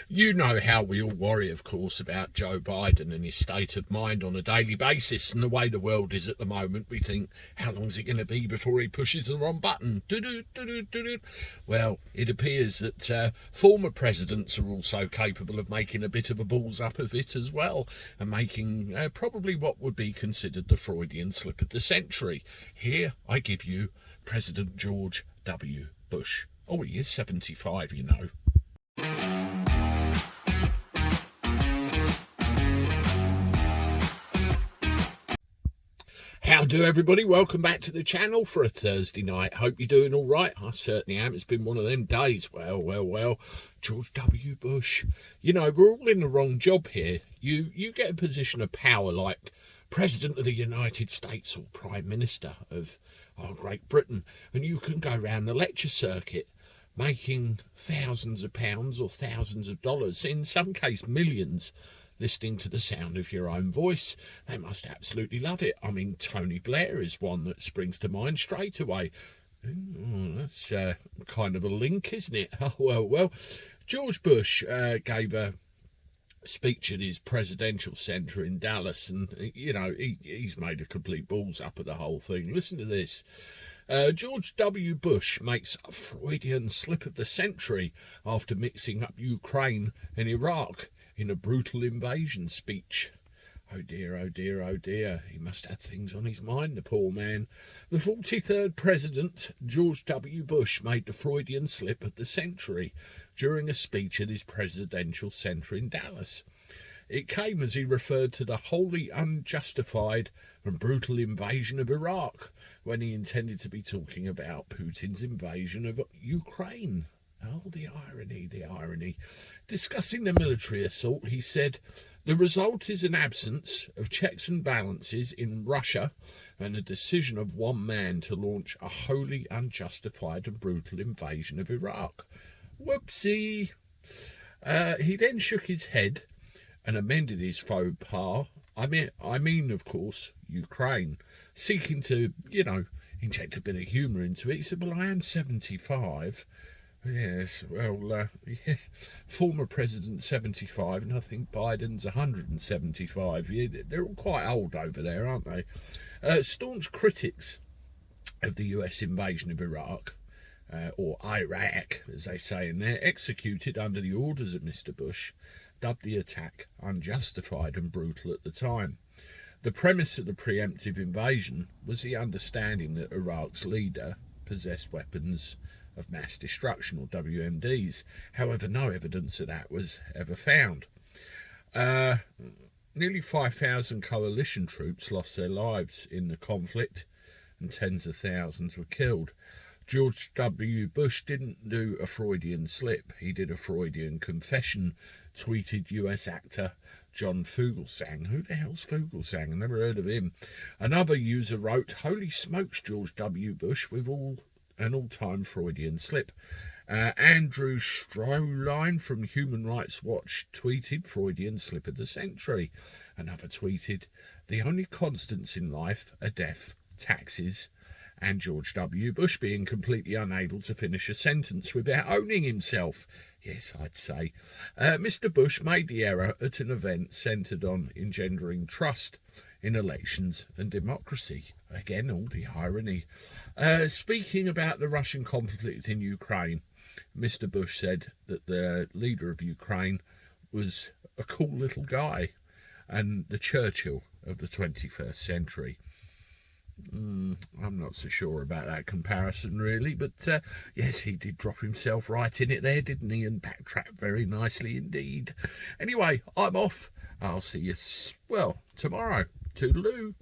You know how we all worry, of course, about Joe Biden and his state of mind on a daily basis, and the way the world is at the moment. We think, how long is it going to be before he pushes the wrong button? Well, it appears that former presidents are also capable of making a bit of a balls up of it as well, and making probably what would be considered the Freudian slip of the century. Here I give you President George W. Bush. Oh, he is 75, you know. How do, everybody? Welcome back to the channel for a Thursday night. Hope you're doing all right. I certainly am. It's been one of them days. Well. George W. Bush. You know, we're all in the wrong job here. You get a position of power like President of the United States or Prime Minister of Great Britain, and you can go round the lecture circuit making thousands of pounds or thousands of dollars, in some case millions, listening to the sound of your own voice. They must absolutely love it. I mean, Tony Blair is one that springs to mind straight away. That's kind of a link, isn't it? Well. George Bush gave a speech at his presidential centre in Dallas, and, you know, he's made a complete balls up of the whole thing. Listen to this. George W. Bush makes a Freudian slip of the century after mixing up Ukraine and Iraq in a brutal invasion speech. Oh dear. He must have things on his mind, the poor man. The 43rd President, George W. Bush, made the Freudian slip of the century during a speech at his presidential centre in Dallas. It came as he referred to the wholly unjustified and brutal invasion of Iraq, when he intended to be talking about Putin's invasion of Ukraine. Oh, the irony. Discussing the military assault, he said, "The result is an absence of checks and balances in Russia and a decision of one man to launch a wholly unjustified and brutal invasion of Iraq." Whoopsie. He then shook his head and amended his faux pas. I mean, of course, Ukraine, seeking to, inject a bit of humour into it. He said, "Well, I am 75. Yes, well, former president 75, and I think Biden's 175. Yeah, they're all quite old over there, aren't they? Staunch critics of the US invasion of Iraq, or Iraq, as they say in there, executed under the orders of Mr. Bush, dubbed the attack unjustified and brutal at the time. The premise of the preemptive invasion was the understanding that Iraq's leader possessed weapons of mass destruction, or WMDs. However, no evidence of that was ever found. Nearly 5,000 coalition troops lost their lives in the conflict, and tens of thousands were killed. George W. Bush didn't do a Freudian slip. He did a Freudian confession, tweeted US actor John Fugelsang. Who the hell's Fugelsang? I never heard of him. Another user wrote, "Holy smokes, George W. Bush, with an all-time Freudian slip." Andrew Stroline from Human Rights Watch tweeted, "Freudian slip of the century." Another tweeted, "The only constants in life are death, taxes, and George W. Bush being completely unable to finish a sentence without owning himself." Yes, I'd say. Mr. Bush made the error at an event centred on engendering trust in elections and democracy. Again, all the irony. Speaking about the Russian conflict in Ukraine, Mr. Bush said that the leader of Ukraine was a cool little guy and the Churchill of the 21st century. I'm not so sure about that comparison, really, but yes, he did drop himself right in it there, didn't he, and backtrack very nicely indeed. Anyway, I'm off. I'll see you, tomorrow. Toodaloo.